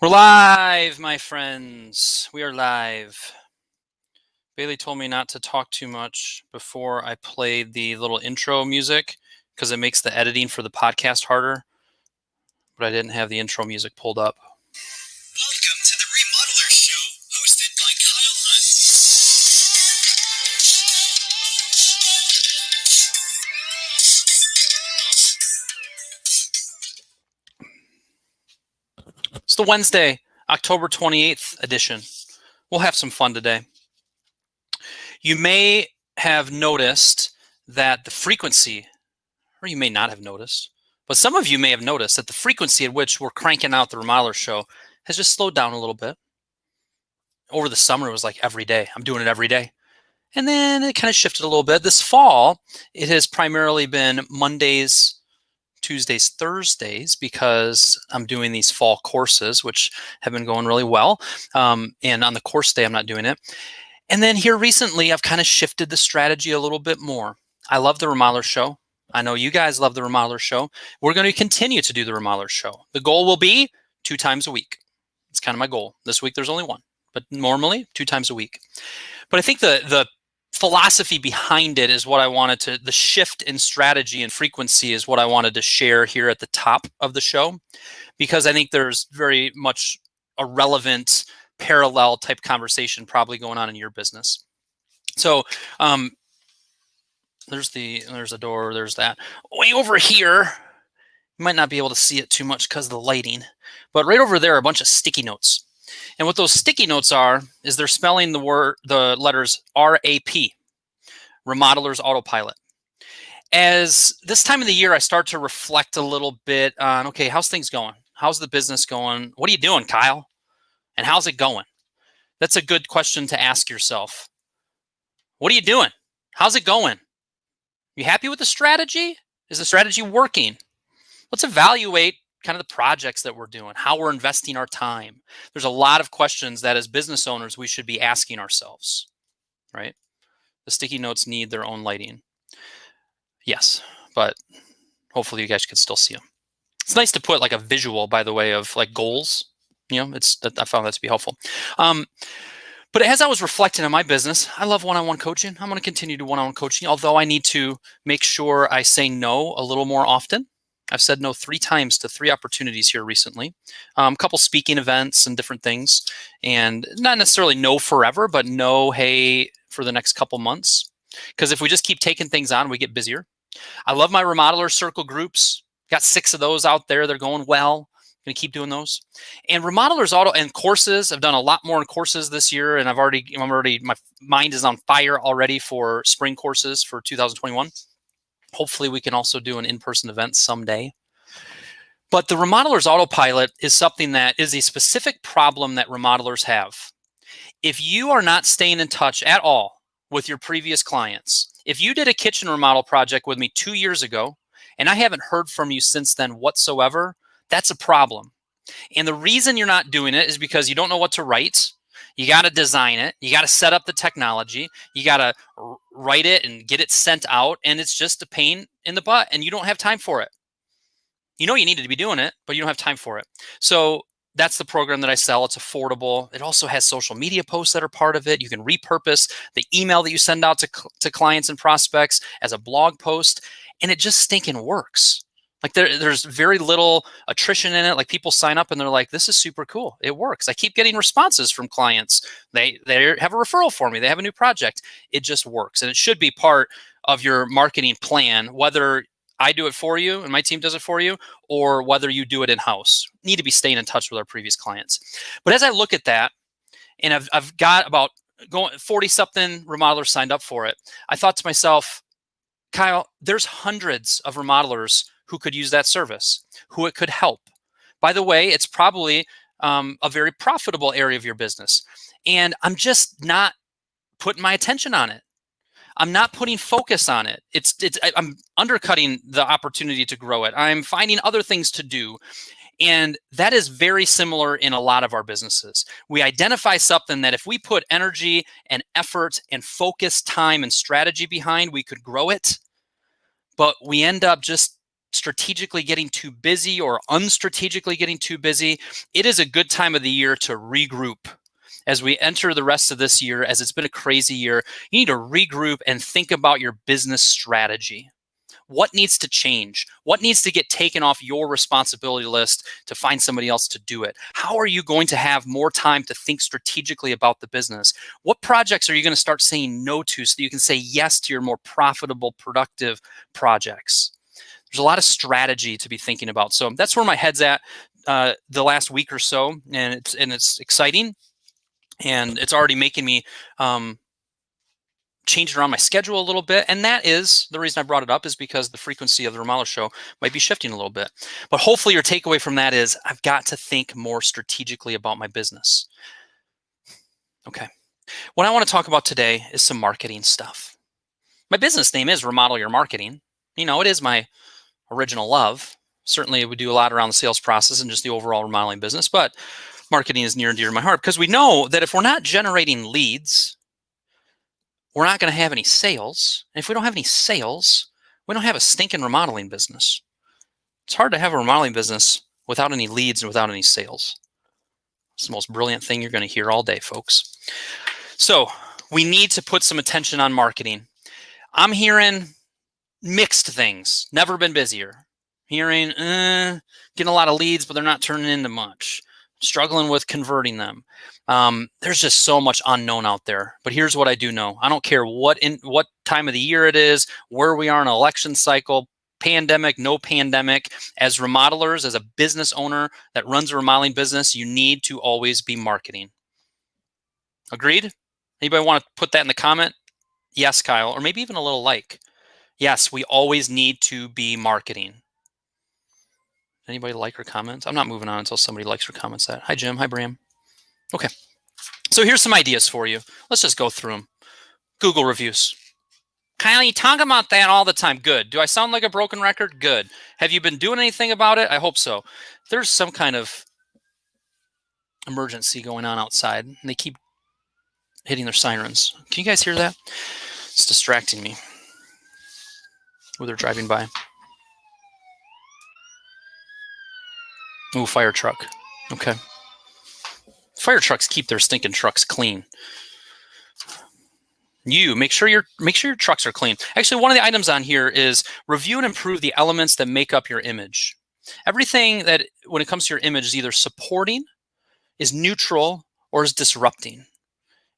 We're live, my friends. We are live. Bailey told me not to talk too much before I played the little intro music because it makes the editing for the podcast harder, but I didn't have the intro music pulled up. Welcome to the Remodeler Show, hosted by Kyle Hunt. It's the Wednesday, October 28th edition. We'll have some fun today. You may have noticed that the frequency, or you may not have noticed, but some of you may have noticed that the frequency at which we're cranking out the Remodeler Show has just slowed down a little bit. Over the summer, it was like every day. I'm doing it every day. And then it kind of shifted a little bit. This fall, it has primarily been Mondays, Tuesdays, Thursdays, because I'm doing these fall courses, which have been going really well. And on the course day, I'm not doing it. And then here recently, I've kind of shifted the strategy a little bit more. I love the Remodeler Show. I know you guys love the Remodeler Show. We're going to continue to do the Remodeler Show. The goal will be 2 times a week. It's kind of my goal. This week, there's only one, but normally 2 times a week. But I think the philosophy behind it is what I wanted to, the shift in strategy and frequency is what I wanted to share here at the top of the show, because I think there's very much a relevant parallel type conversation probably going on in your business. So there's a door, there's that. Way over here, you might not be able to see it too much because of the lighting, but right over there are a bunch of sticky notes. And what those sticky notes are is they're spelling the letters RAP, Remodeler's Autopilot. As this time of the year, I start to reflect a little bit on, okay, how's things going? How's the business going? What are you doing, Kyle? And how's it going? That's a good question to ask yourself. What are you doing? How's it going? You happy with the strategy? Is the strategy working? Let's evaluate kind of the projects that we're doing, how we're investing our time. There's a lot of questions that as business owners, we should be asking ourselves, right? The sticky notes need their own lighting. Yes, but hopefully you guys can still see them. It's nice to put like a visual, by the way, of like goals. I found that to be helpful. But as I was reflecting on my business, I love one-on-one coaching. I'm going to continue to one-on-one coaching, although I need to make sure I say no a little more often. I've said no 3 times to 3 opportunities here recently, a couple speaking events and different things, and not necessarily no forever, but no, hey, for the next couple months. Because if we just keep taking things on, we get busier. I love my Remodeler Circle groups. Got 6 of those out there. They're going well. Going to keep doing those. And Remodelers Auto and courses. I've done a lot more in courses this year, and my mind is on fire already for spring courses for 2021. Hopefully we can also do an in-person event someday. But the Remodeler's Autopilot is something that is a specific problem that remodelers have. If you are not staying in touch at all with your previous clients, if you did a kitchen remodel project with me 2 years ago, and I haven't heard from you since then whatsoever, that's a problem. And the reason you're not doing it is because you don't know what to write. You got to design it. You got to set up the technology. You got to write it and get it sent out. And it's just a pain in the butt, and you don't have time for it. You know you needed to be doing it, but you don't have time for it. So that's the program that I sell. It's affordable. It also has social media posts that are part of it. You can repurpose the email that you send out to clients and prospects as a blog post, and it just stinking works. Like there's very little attrition in it. Like people sign up and they're like, this is super cool. It works. I keep getting responses from clients. They have a referral for me. They have a new project. It just works. And it should be part of your marketing plan, whether I do it for you and my team does it for you, or whether you do it in-house. Need to be staying in touch with our previous clients. But as I look at that, and I've got about 40-something remodelers signed up for it, I thought to myself, Kyle, there's hundreds of remodelers who could use that service, who it could help. By the way, it's probably a very profitable area of your business. And I'm just not putting my attention on it. I'm not putting focus on it. I'm undercutting the opportunity to grow it. I'm finding other things to do. And that is very similar in a lot of our businesses. We identify something that if we put energy and effort and focus, time and strategy behind, we could grow it. But we end up just strategically getting too busy or unstrategically getting too busy, it is a good time of the year to regroup. As we enter the rest of this year, as it's been a crazy year, you need to regroup and think about your business strategy. What needs to change? What needs to get taken off your responsibility list to find somebody else to do it? How are you going to have more time to think strategically about the business? What projects are you going to start saying no to so that you can say yes to your more profitable, productive projects? There's a lot of strategy to be thinking about. So that's where my head's at the last week or so, and it's exciting, and it's already making me changed around my schedule a little bit. And that is the reason I brought it up, is because the frequency of the Remodeler Show might be shifting a little bit. But hopefully your takeaway from that is I've got to think more strategically about my business. Okay. What I want to talk about today is some marketing stuff. My business name is Remodel Your Marketing. You know, it is my original love. Certainly we do a lot around the sales process and just the overall remodeling business, but marketing is near and dear to my heart because we know that if we're not generating leads, we're not going to have any sales. And if we don't have any sales, we don't have a stinking remodeling business. It's hard to have a remodeling business without any leads and without any sales. It's the most brilliant thing you're going to hear all day, folks. So we need to put some attention on marketing. I'm hearing mixed things. Never been busier. Hearing, getting a lot of leads, but they're not turning into much. Struggling with converting them. There's just so much unknown out there. But here's what I do know. I don't care what time of the year it is, where we are in an election cycle, pandemic, no pandemic. As remodelers, as a business owner that runs a remodeling business, you need to always be marketing. Agreed? Anybody want to put that in the comment? Yes, Kyle, or maybe even a little like. Yes, we always need to be marketing. Anybody like or comment? I'm not moving on until somebody likes or comments that. Hi, Jim. Hi, Bram. Okay. So here's some ideas for you. Let's just go through them. Google reviews. Kyle, you talk about that all the time. Good. Do I sound like a broken record? Good. Have you been doing anything about it? I hope so. There's some kind of emergency going on outside, and they keep hitting their sirens. Can you guys hear that? It's distracting me. Oh, they're driving by. Ooh, fire truck. Okay. Fire trucks keep their stinking trucks clean. Make sure your trucks are clean. Actually, one of the items on here is review and improve the elements that make up your image. Everything that, when it comes to your image, is either supporting, is neutral, or is disrupting.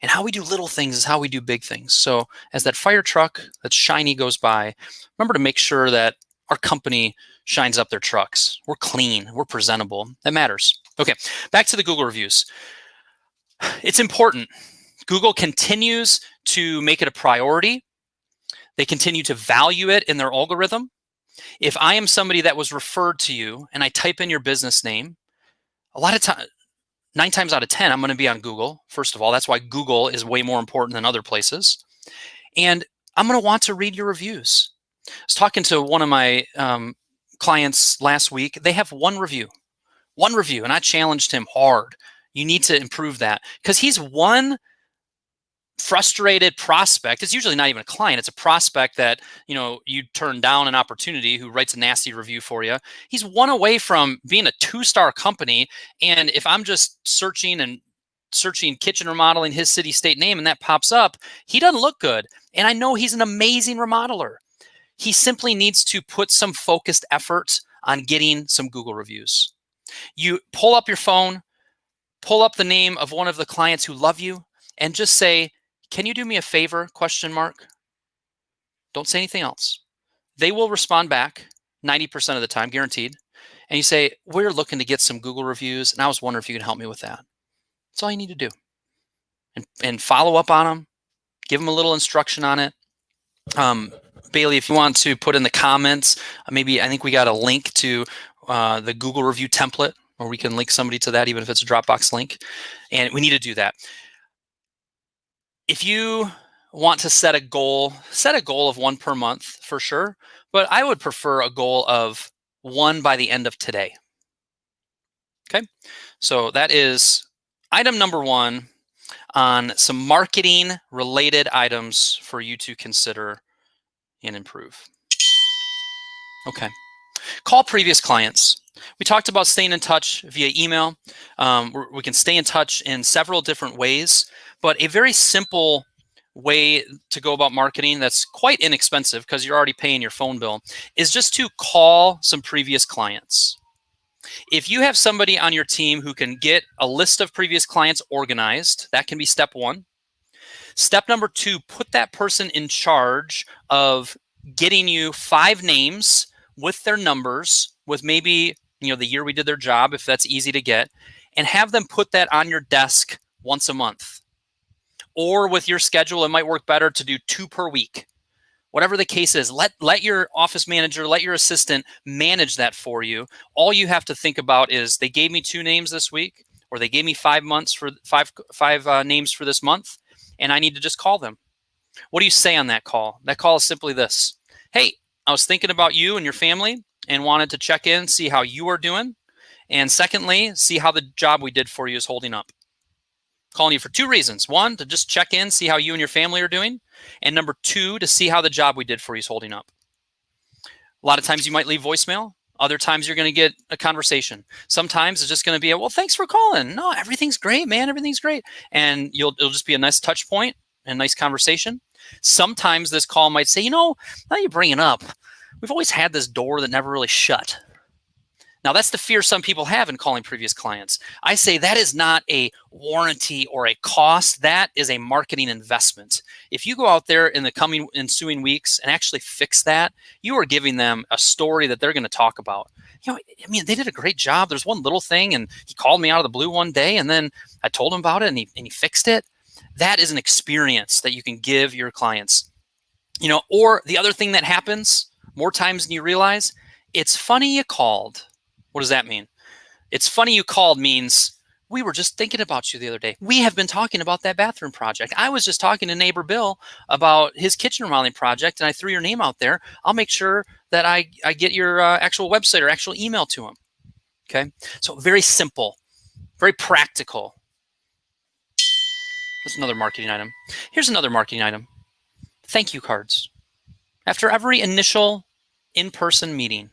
And how we do little things is how we do big things. So as that fire truck that's shiny goes by, remember to make sure that our company shines up their trucks. We're clean, we're presentable. That matters. Okay, back to the Google reviews. It's important. Google continues to make it a priority. They continue to value it in their algorithm. If I am somebody that was referred to you and I type in your business name, a lot of times, 9 times out of 10, I'm going to be on Google. First of all, that's why Google is way more important than other places. And I'm going to want to read your reviews. I was talking to one of my clients last week. They have one review, and I challenged him hard. You need to improve that, because he's one frustrated prospect. It's usually not even a client. It's a prospect that, you turn down an opportunity, who writes a nasty review for you. He's one away from being a 2-star company. And if I'm just searching kitchen remodeling, his city, state name, and that pops up, he doesn't look good. And I know he's an amazing remodeler. He simply needs to put some focused effort on getting some Google reviews. You pull up your phone, pull up the name of one of the clients who love you, and just say, "Can you do me a favor?" ? Don't say anything else. They will respond back 90% of the time, guaranteed. And you say, "We're looking to get some Google reviews, and I was wondering if you could help me with that." That's all you need to do. And follow up on them. Give them a little instruction on it. Bailey, if you want to put in the comments, maybe I think we got a link to the Google review template, or we can link somebody to that, even if it's a Dropbox link. And we need to do that. If you want to set a goal of 1 per month for sure, but I would prefer a goal of 1 by the end of today. Okay, so that is item number 1 on some marketing related items for you to consider and improve. Okay, Call previous clients. We talked about staying in touch via email. We can stay in touch in several different ways, but a very simple way to go about marketing that's quite inexpensive because you're already paying your phone bill is just to call some previous clients. If you have somebody on your team who can get a list of previous clients organized, that can be step one. Step number two, put that person in charge of getting you 5 names with their numbers, with maybe the year we did their job, if that's easy to get, and have them put that on your desk once a month. Or with your schedule, it might work better to do 2 per week. Whatever the case is, let your office manager, let your assistant manage that for you. All you have to think about is they gave me 2 names this week, or they gave me 5 names for this month, and I need to just call them. What do you say on that call? That call is simply this: hey, I was thinking about you and your family and wanted to check in, see how you are doing. And secondly, see how the job we did for you is holding up. Calling you for 2 reasons. 1, to just check in, see how you and your family are doing. And number 2, to see how the job we did for you is holding up. A lot of times you might leave voicemail. Other times you're going to get a conversation. Sometimes it's just going to be well, thanks for calling. No, everything's great, man. Everything's great. And it'll just be a nice touch point and a nice conversation. Sometimes this call might say, now you bring it up, we've always had this door that never really shut. Now, that's the fear some people have in calling previous clients. I say that is not a warranty or a cost. That is a marketing investment. If you go out there in the ensuing weeks and actually fix that, you are giving them a story that they're going to talk about. They did a great job. There's one little thing, and he called me out of the blue one day, and then I told him about it, and he fixed it. That is an experience that you can give your clients. Or the other thing that happens more times than you realize, it's funny you called. What does that mean? It's funny you called means we were just thinking about you the other day. We have been talking about that bathroom project. I was just talking to neighbor Bill about his kitchen remodeling project, and I threw your name out there. I'll make sure that I get your actual website or actual email to him. Okay? So very simple, very practical. That's another marketing item. Here's another marketing item. Thank you cards. After every initial in-person meeting,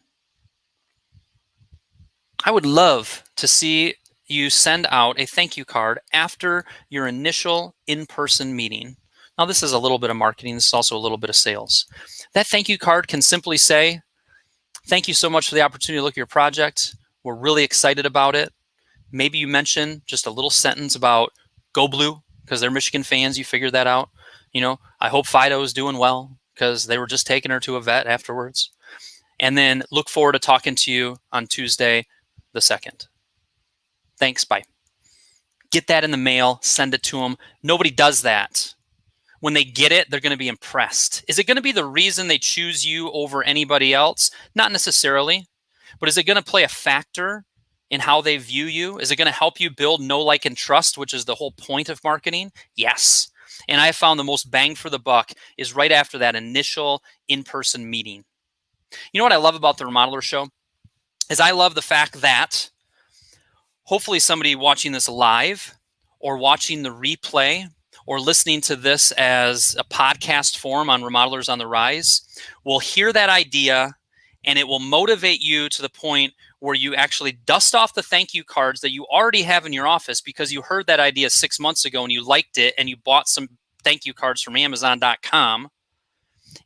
I would love to see you send out a thank you card after your initial in-person meeting. Now, this is a little bit of marketing. This is also a little bit of sales. That thank you card can simply say, thank you so much for the opportunity to look at your project. We're really excited about it. Maybe you mention just a little sentence about Go Blue, because they're Michigan fans. You figured that out. I hope Fido is doing well because they were just taking her to a vet afterwards. And then look forward to talking to you on Tuesday the 2nd. Thanks, bye. Get that in the mail, send it to them. Nobody does that. When they get it, they're going to be impressed. Is it going to be the reason they choose you over anybody else? Not necessarily. But is it going to play a factor in how they view you? Is it going to help you build know, like, and trust, which is the whole point of marketing? Yes. And I found the most bang for the buck is right after that initial in-person meeting. You know what I love about the Remodeler Show? Is I love the fact that hopefully somebody watching this live or watching the replay or listening to this as a podcast form on Remodelers on the Rise will hear that idea, and it will motivate you to the point where you actually dust off the thank you cards that you already have in your office because you heard that idea 6 months ago and you liked it and you bought some thank you cards from Amazon.com.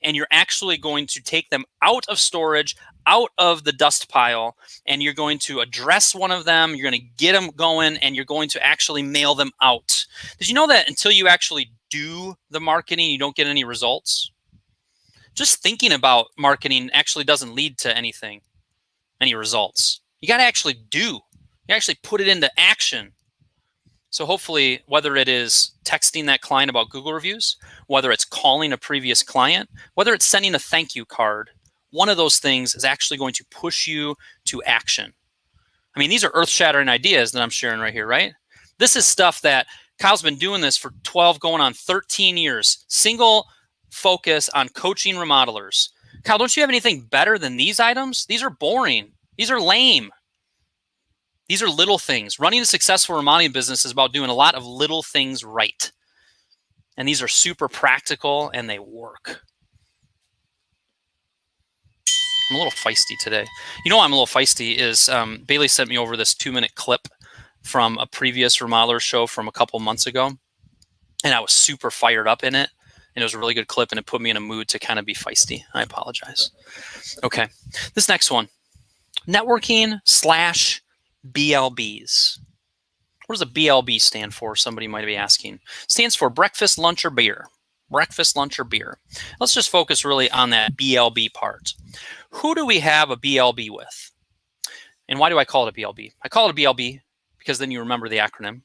And you're actually going to take them out of storage, out of the dust pile, and you're going to address one of them, you're going to get them going, and you're going to actually mail them out. Did you know that until you actually do the marketing, you don't get any results? Just thinking about marketing actually doesn't lead to anything, any results. You got to actually do. You actually put it into action. So hopefully, whether it is texting that client about Google reviews, whether it's calling a previous client, whether it's sending a thank you card, one of those things is actually going to push you to action. I mean, these are earth-shattering ideas that I'm sharing right here, right? This is stuff that Kyle's been doing this for 12, going on 13 years. Single focus on coaching remodelers. Kyle, don't you have anything better than these items? These are boring. These are lame. These are little things. Running a successful remodeling business is about doing a lot of little things right. And these are super practical and they work. I'm a little feisty today. You know why I'm a little feisty is Bailey sent me over this 2-minute clip from a previous remodeler show from a couple months ago, and I was super fired up in it, and it was a really good clip, and it put me in a mood to kind of be feisty. I apologize. Okay, this next one, networking / BLBs. What does a BLB stand for? Somebody might be asking. It stands for breakfast, lunch, or beer. Breakfast, lunch, or beer. Let's just focus really on that BLB part. Who do we have a BLB with? And why do I call it a BLB? I call it a BLB because then you remember the acronym.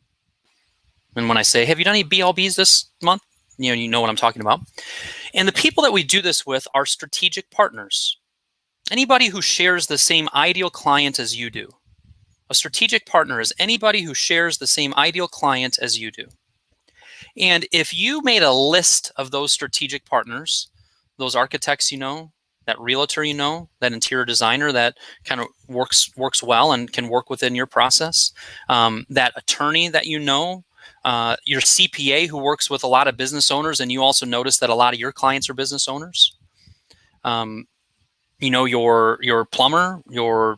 And when I say, have you done any BLBs this month? You know what I'm talking about. And the people that we do this with are strategic partners. Anybody who shares the same ideal client as you do. A strategic partner is anybody who shares the same ideal client as you do. And if you made a list of those strategic partners, those architects you know, that realtor you know, that interior designer that kind of works well and can work within your process, that attorney that you know, your CPA who works with a lot of business owners, and you also notice that a lot of your clients are business owners. Your plumber, your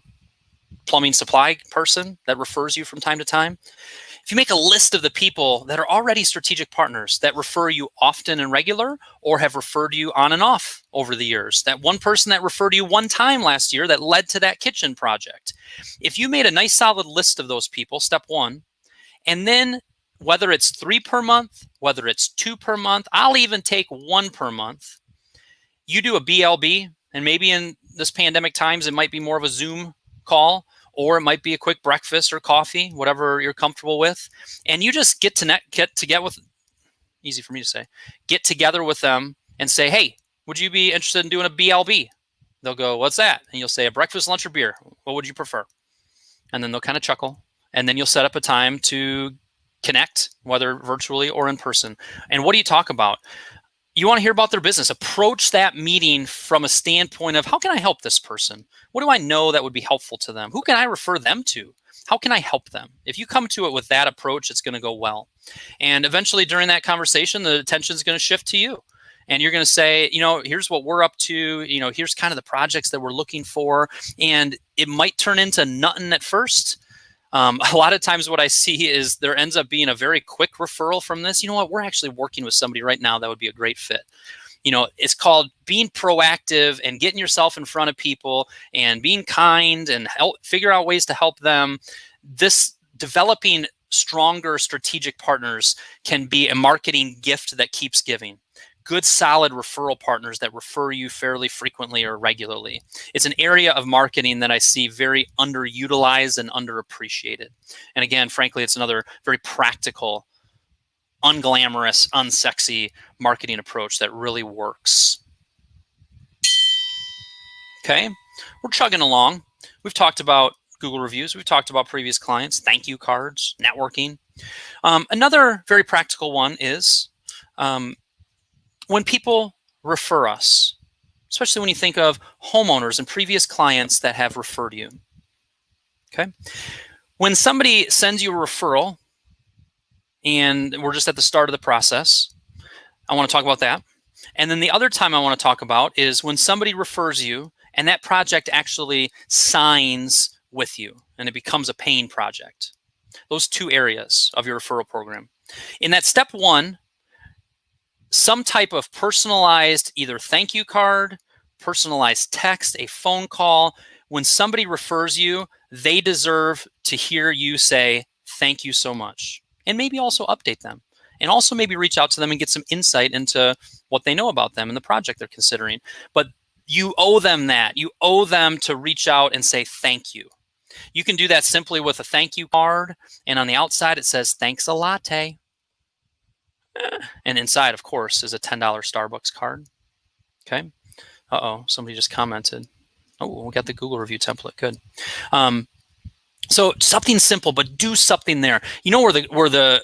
plumbing supply person that refers you from time to time. If you make a list of the people that are already strategic partners that refer you often and regular or have referred you on and off over the years, that one person that referred you one time last year that led to that kitchen project, if you made a nice solid list of those people, step one, and then whether it's 3 per month, whether it's 2 per month, I'll even take 1 per month, you do a BLB, and maybe in this pandemic times, it might be more of a Zoom call, or it might be a quick breakfast or coffee, whatever you're comfortable with. And you just get together with, easy for me to say, get together with them and say, hey, would you be interested in doing a BLB? They'll go, what's that? And you'll say a breakfast, lunch, or beer. What would you prefer? And then they'll kind of chuckle. And then you'll set up a time to connect, whether virtually or in person. And what do you talk about? You want to hear about their business. Approach that meeting from a standpoint of, how can I help this person? What do I know that would be helpful to them? Who can I refer them to? How can I help them? If you come to it with that approach, it's going to go well. And eventually during that conversation, the attention is going to shift to you. And you're going to say, here's what we're up to. Here's kind of the projects that we're looking for. And it might turn into nothing at first. A lot of times what I see is there ends up being a very quick referral from this. You know what? We're actually working with somebody right now that would be a great fit. It's called being proactive and getting yourself in front of people and being kind and figure out ways to help them. This developing stronger strategic partners can be a marketing gift that keeps giving. Good, solid referral partners that refer you fairly frequently or regularly. It's an area of marketing that I see very underutilized and underappreciated. And again, frankly, it's another very practical, unglamorous, unsexy marketing approach that really works. Okay, we're chugging along. We've talked about Google reviews. We've talked about previous clients, thank you cards, networking. Another very practical one is when people refer us, especially when you think of homeowners and previous clients that have referred you. Okay. When somebody sends you a referral, and we're just at the start of the process, I want to talk about that. And then the other time I want to talk about is when somebody refers you and that project actually signs with you and it becomes a paying project. Those two areas of your referral program. In that step one, some type of personalized either thank you card, personalized text, a phone call. When somebody refers you, they deserve to hear you say, thank you so much. And maybe also update them. And also maybe reach out to them and get some insight into what they know about them and the project they're considering. But you owe them that. You owe them to reach out and say thank you. You can do that simply with a thank you card. And on the outside, it says, thanks a latte. And inside, of course, is a $10 Starbucks card. Okay. Uh-oh, somebody just commented. Oh, we got the Google review template. Good. So something simple, but do something there. You know where the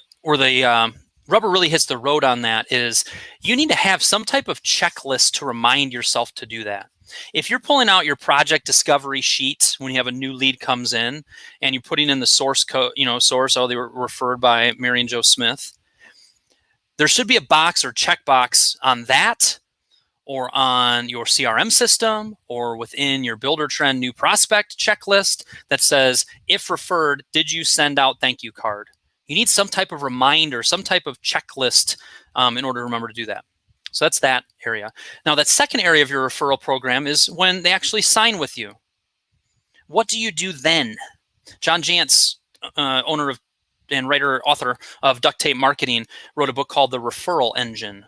rubber really hits the road on that is you need to have some type of checklist to remind yourself to do that. If you're pulling out your project discovery sheet when you have a new lead comes in and you're putting in the source code, they were referred by Mary and Joe Smith, there should be a box or checkbox on that or on your CRM system or within your Builder Trend new prospect checklist that says, if referred, did you send out thank you card? You need some type of reminder, some type of checklist in order to remember to do that. So that's that area. Now, that second area of your referral program is when they actually sign with you. What do you do then? John Jantz, owner of and writer, author of Duct Tape Marketing, wrote a book called The Referral Engine.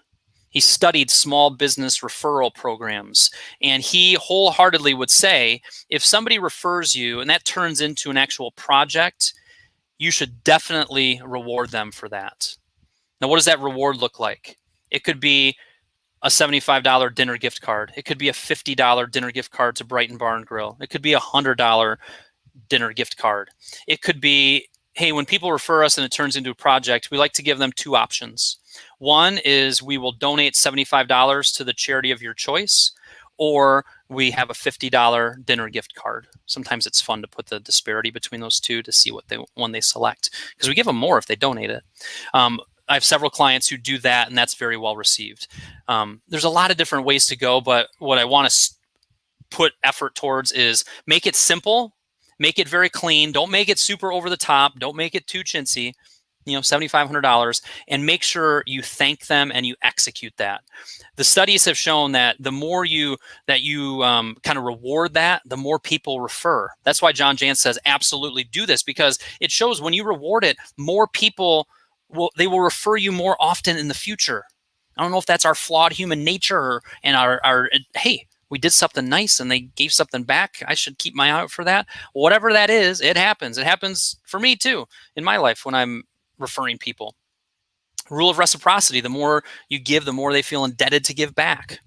He studied small business referral programs, and he wholeheartedly would say, if somebody refers you and that turns into an actual project, you should definitely reward them for that. Now, what does that reward look like? It could be a $75 dinner gift card. It could be a $50 dinner gift card to Brighton Bar and Grill. It could be a $100 dinner gift card. It could be, hey, when people refer us and it turns into a project, we like to give them two options. One is we will donate $75 to the charity of your choice, or we have a $50 dinner gift card. Sometimes it's fun to put the disparity between those two to see what one they select, because we give them more if they donate it. I have several clients who do that, and that's very well received. There's a lot of different ways to go, but what I want to put effort towards is make it simple, make it very clean. Don't make it super over the top. Don't make it too chintzy. $7,500, and make sure you thank them and you execute that. The studies have shown that the more you kind of reward that, the more people refer. That's why John Jantz says absolutely do this, because it shows when you reward it, more people will refer you more often in the future. I don't know if that's our flawed human nature and our hey, we did something nice and they gave something back, I should keep my eye out for that. Whatever that is, it happens. It happens for me too in my life when I'm referring people. Rule of reciprocity: the more you give, the more they feel indebted to give back.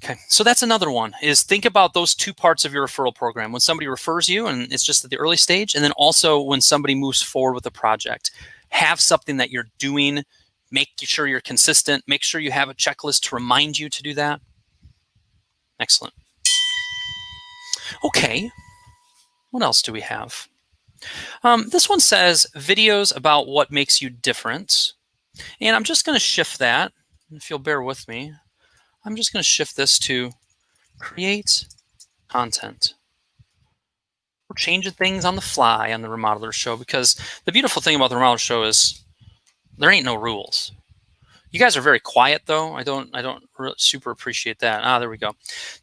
Okay, so that's another one, is think about those two parts of your referral program. When somebody refers you and it's just at the early stage, and then also when somebody moves forward with a project. Have something that you're doing, make sure you're consistent, make sure you have a checklist to remind you to do that. Excellent. Okay, what else do we have? This one says videos about what makes you different. And I'm just going to shift that. If you'll bear with me, I'm just going to shift this to create content. We're changing things on the fly on the Remodeler Show, because the beautiful thing about the Remodeler Show is there ain't no rules. You guys are very quiet, though. I don't super appreciate that. There we go.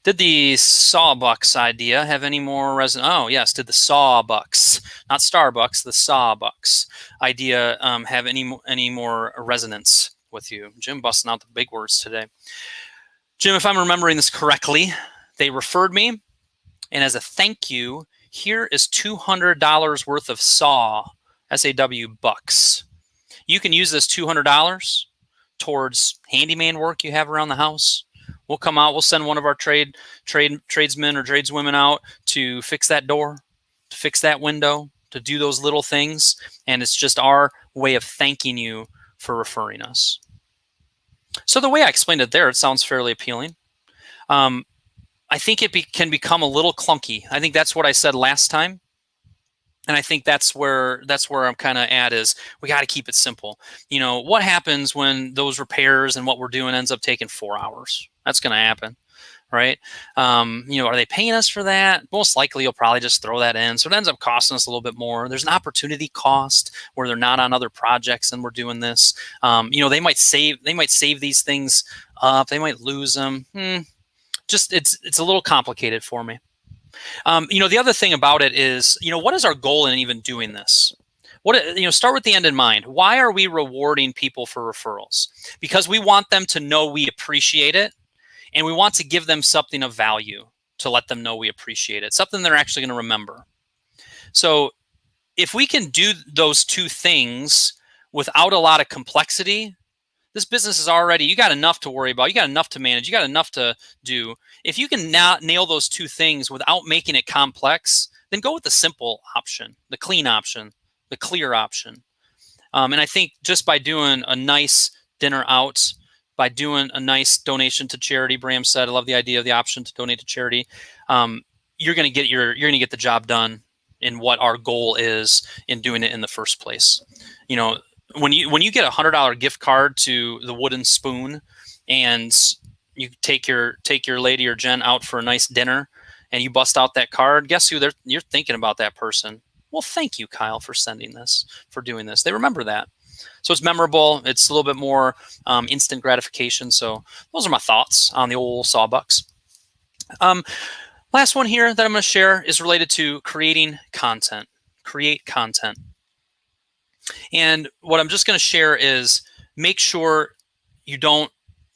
Did the Sawbucks idea have any more resonance? Oh, yes. Did the Sawbucks, not Starbucks, the Sawbucks idea have any more resonance with you? Jim busting out the big words today. Jim, if I'm remembering this correctly, they referred me, and as a thank you, here is $200 worth of SAW bucks. You can use this $200 towards handyman work you have around the house. We'll come out, we'll send one of our tradesmen or tradeswomen out to fix that door, to fix that window, to do those little things. And it's just our way of thanking you for referring us. So the way I explained it there, it sounds fairly appealing. I think it can become a little clunky. I think that's what I said last time. And I think that's where I'm kind of at, is we got to keep it simple. What happens when those repairs and what we're doing ends up taking 4 hours? That's going to happen, right? Are they paying us for that? Most likely you'll probably just throw that in. So it ends up costing us a little bit more. There's an opportunity cost where they're not on other projects and we're doing this. They might save these things up. They might lose them. Just it's a little complicated for me. The other thing about it is, what is our goal in even doing this? Start with the end in mind. Why are we rewarding people for referrals? Because we want them to know we appreciate it, and we want to give them something of value to let them know we appreciate it, something they're actually going to remember. So if we can do those two things without a lot of complexity, this business is already, you got enough to worry about. You got enough to manage. You got enough to do. If you can now nail those two things without making it complex, then go with the simple option, the clean option, the clear option. And I think just by doing a nice dinner out, by doing a nice donation to charity, Bram said, I love the idea of the option to donate to charity. You're going to get the job done in what our goal is in doing it in the first place. When you get a $100 gift card to the Wooden Spoon, and you take your lady or Jen out for a nice dinner, and you bust out that card. Guess who you're thinking about? That person. Well, thank you, Kyle, for sending this, for doing this. They remember that. So it's memorable. It's a little bit more instant gratification. So those are my thoughts on the old Sawbucks. Last one here that I'm going to share is related to creating content. Create content. And what I'm just going to share is make sure you don't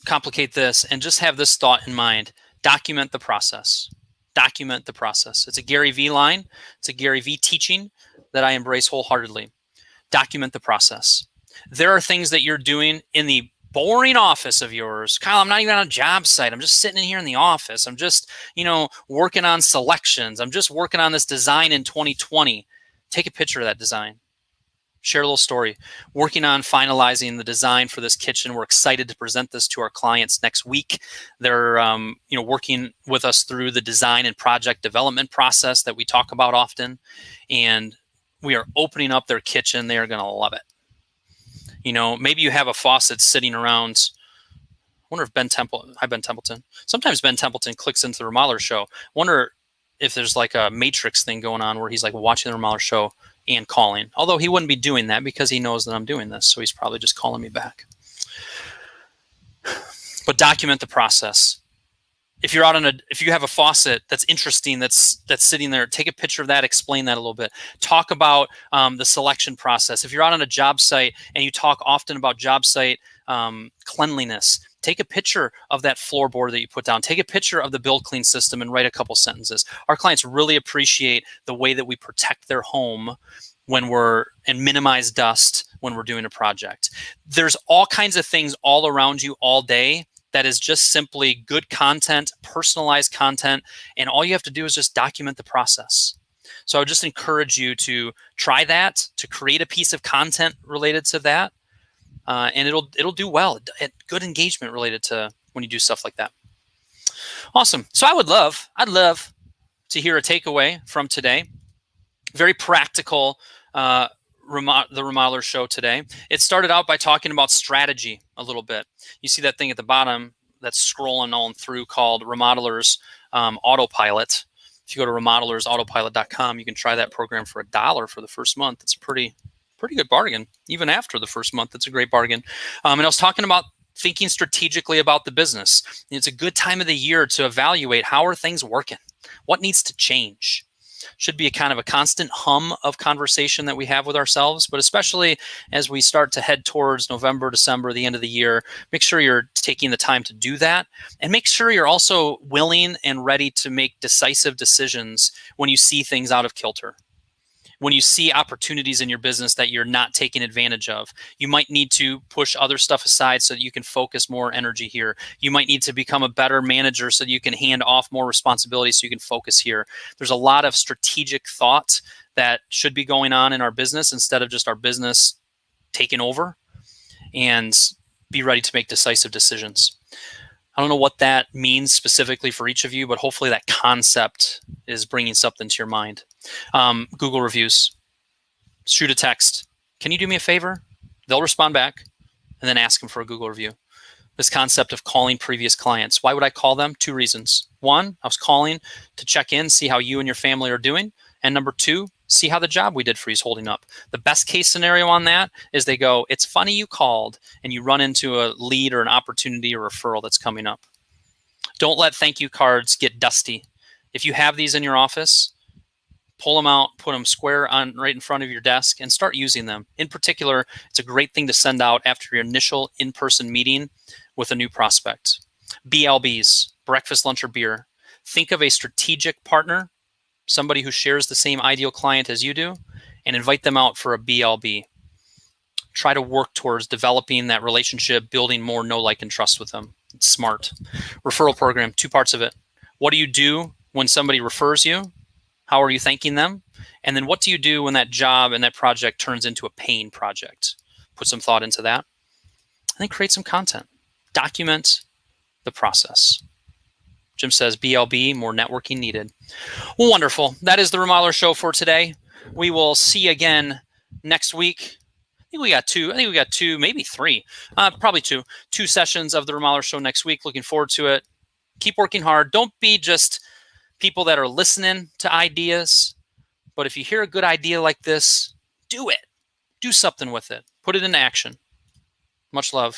complicate this and just have this thought in mind. Document the process. Document the process. It's a Gary Vee line. It's a Gary Vee teaching that I embrace wholeheartedly. Document the process. There are things that you're doing in the boring office of yours. Kyle, I'm not even on a job site. I'm just sitting in here in the office. I'm just, working on selections. I'm just working on this design in 2020. Take a picture of that design. Share a little story. Working on finalizing the design for this kitchen. We're excited to present this to our clients next week. They're, working with us through the design and project development process that we talk about often. And we are opening up their kitchen. They are going to love it. Maybe you have a faucet sitting around. I wonder if Ben Templeton. Sometimes Ben Templeton clicks into the Remodeler Show. Wonder if there's like a Matrix thing going on where he's like watching the Remodeler Show and calling. Although he wouldn't be doing that because he knows that I'm doing this. So he's probably just calling me back. But document the process. If you're if you have a faucet that's interesting, that's sitting there, take a picture of that, explain that a little bit. Talk about the selection process. If you're out on a job site and you talk often about job site cleanliness, take a picture of that floorboard that you put down. Take a picture of the build clean system and write a couple sentences. Our clients really appreciate the way that we protect their home and minimize dust when we're doing a project. There's all kinds of things all around you all day that is just simply good content, personalized content, and all you have to do is just document the process. So I would just encourage you to try that, to create a piece of content related to that, and it'll do well. Good engagement related to when you do stuff like that. Awesome. So I'd love to hear a takeaway from today. Very practical. The Remodeler Show today. It started out by talking about strategy a little bit. You see that thing at the bottom that's scrolling on through called Remodelers Autopilot. If you go to remodelersautopilot.com, you can try that program for $1 for the first month. It's a pretty good bargain. Even after the first month, it's a great bargain. And I was talking about thinking strategically about the business. It's a good time of the year to evaluate how are things working? What needs to change? Should be a kind of a constant hum of conversation that we have with ourselves, but especially as we start to head towards November, December, the end of the year, make sure you're taking the time to do that, and make sure you're also willing and ready to make decisive decisions when you see things out of kilter. When you see opportunities in your business that you're not taking advantage of, you might need to push other stuff aside so that you can focus more energy here. You might need to become a better manager so that you can hand off more responsibility so you can focus here. There's a lot of strategic thought that should be going on in our business instead of just our business taking over, and be ready to make decisive decisions. I don't know what that means specifically for each of you, but hopefully that concept is bringing something to your mind. Google reviews, shoot a text. Can you do me a favor? They'll respond back, and then ask them for a Google review. This concept of calling previous clients. Why would I call them? 2 reasons. 1, I was calling to check in, see how you and your family are doing. And number 2, see how the job we did for you is holding up. The best case scenario on that is they go, it's funny you called, and you run into a lead or an opportunity or referral that's coming up. Don't let thank you cards get dusty. If you have these in your office, pull them out, put them square on right in front of your desk, and start using them. In particular, it's a great thing to send out after your initial in-person meeting with a new prospect. BLBs, breakfast, lunch, or beer. Think of a strategic partner, somebody who shares the same ideal client as you do, and invite them out for a BLB. Try to work towards developing that relationship, building more know, like, and trust with them. It's smart. Referral program, 2 parts of it. What do you do when somebody refers you? How are you thanking them? And then what do you do when that job and that project turns into a paying project? Put some thought into that. And then create some content. Document the process. Jim says, BLB, more networking needed. Wonderful. That is the Remodeler Show for today. We will see you again next week. think we got two, maybe three, probably two sessions of the Remodeler Show next week. Looking forward to it. Keep working hard. Don't be just people that are listening to ideas, but if you hear a good idea like this, do it. Do something with it. Put it into action. Much love.